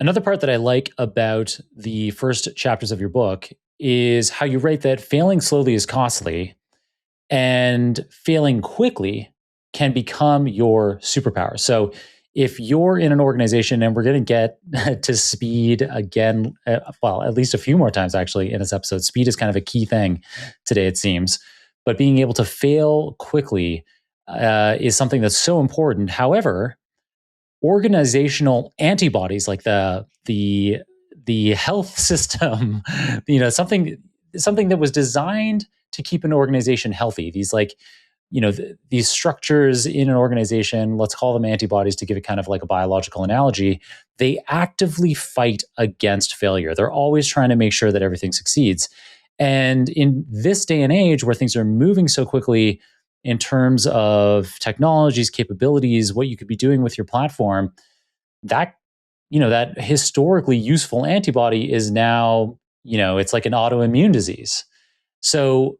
Another part that I like about the first chapters of your book is how you write that failing slowly is costly and failing quickly can become your superpower. So if you're in an organization, and we're going to get to speed again, well, at least a few more times actually in this episode, speed is kind of a key thing today, it seems. But being able to fail quickly is something that's so important. However, organizational antibodies like the health system, something that was designed to keep an organization healthy. These these structures in an organization, let's call them antibodies to give it kind of like a biological analogy, they actively fight against failure. They're always trying to make sure that everything succeeds. And in this day and age where things are moving so quickly in terms of technologies, capabilities, what you could be doing with your platform, that that historically useful antibody is now, it's like an autoimmune disease. So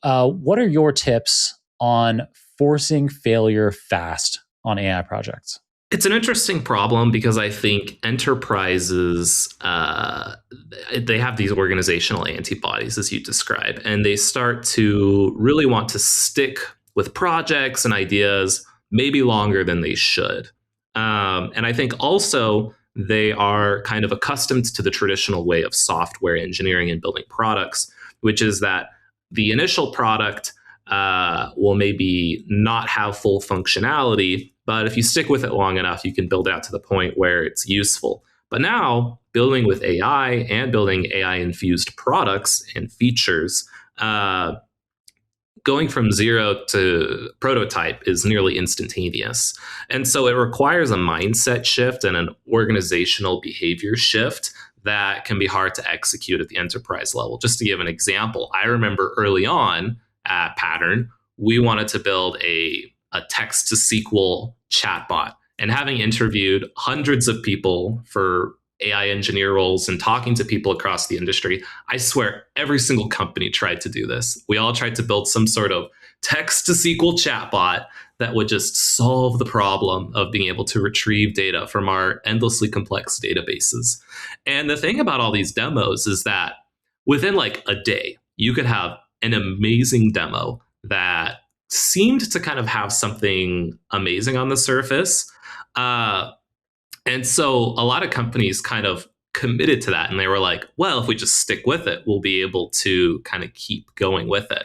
what are your tips on forcing failure fast on AI projects? It's an interesting problem because I think enterprises, they have these organizational antibodies, as you describe, and they start to really want to stick with projects and ideas maybe longer than they should. And I think also they are kind of accustomed to the traditional way of software engineering and building products, which is that the initial product will maybe not have full functionality, but if you stick with it long enough, you can build out to the point where it's useful. But now, building with AI and building AI-infused products and features, going from zero to prototype is nearly instantaneous. And so it requires a mindset shift and an organizational behavior shift that can be hard to execute at the enterprise level. Just to give an example, I remember early on at Pattern, we wanted to build a text to SQL chatbot. And having interviewed hundreds of people for AI engineer roles and talking to people across the industry, I swear every single company tried to do this. We all tried to build some sort of text to SQL chatbot that would just solve the problem of being able to retrieve data from our endlessly complex databases. And the thing about all these demos is that within like a day, you could have an amazing demo that seemed to kind of have something amazing on the surface. And so a lot of companies kind of committed to that. And they were like, well, if we just stick with it, we'll be able to kind of keep going with it.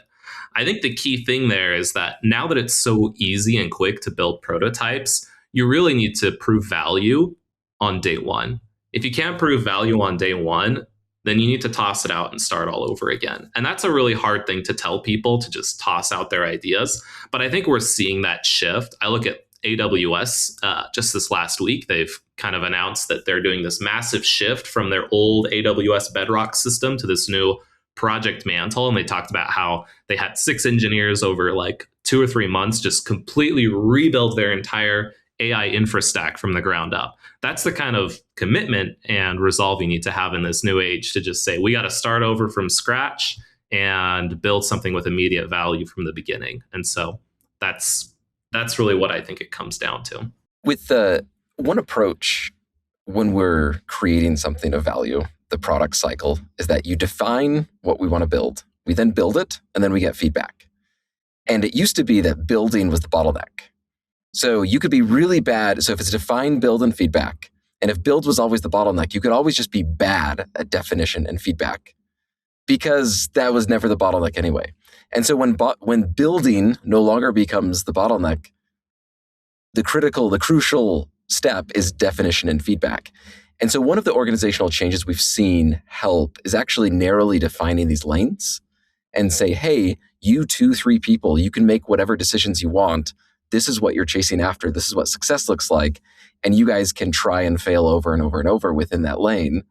I think the key thing there is that now that it's so easy and quick to build prototypes, you really need to prove value on day one. If you can't prove value on day one, then you need to toss it out and start all over again. And that's a really hard thing to tell people, to just toss out their ideas. But I think we're seeing that shift. I look at AWS just this last week. They've kind of announced that they're doing this massive shift from their old AWS Bedrock system to this new Project Mantle. And they talked about how they had 6 engineers over like 2 or 3 months just completely rebuild their entire AI infrastack from the ground up. That's the kind of commitment and resolve you need to have in this new age, to just say, we got to start over from scratch and build something with immediate value from the beginning. And so that's really what I think it comes down to. With one approach when we're creating something of value, the product cycle, is that you define what we want to build. We then build it, and then we get feedback. And it used to be that building was the bottleneck. So you could be really bad. So if it's define, build, and feedback, and if build was always the bottleneck, you could always just be bad at definition and feedback, because that was never the bottleneck anyway. And so when building no longer becomes the bottleneck, the crucial step is definition and feedback. And so one of the organizational changes we've seen help is actually narrowly defining these lanes and say, hey, you 2-3 people, you can make whatever decisions you want. This is what you're chasing after. This is what success looks like. And you guys can try and fail over and over and over within that lane.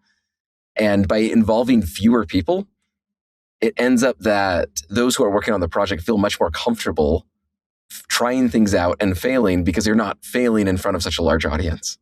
And by involving fewer people, it ends up that those who are working on the project feel much more comfortable trying things out and failing, because they're not failing in front of such a large audience.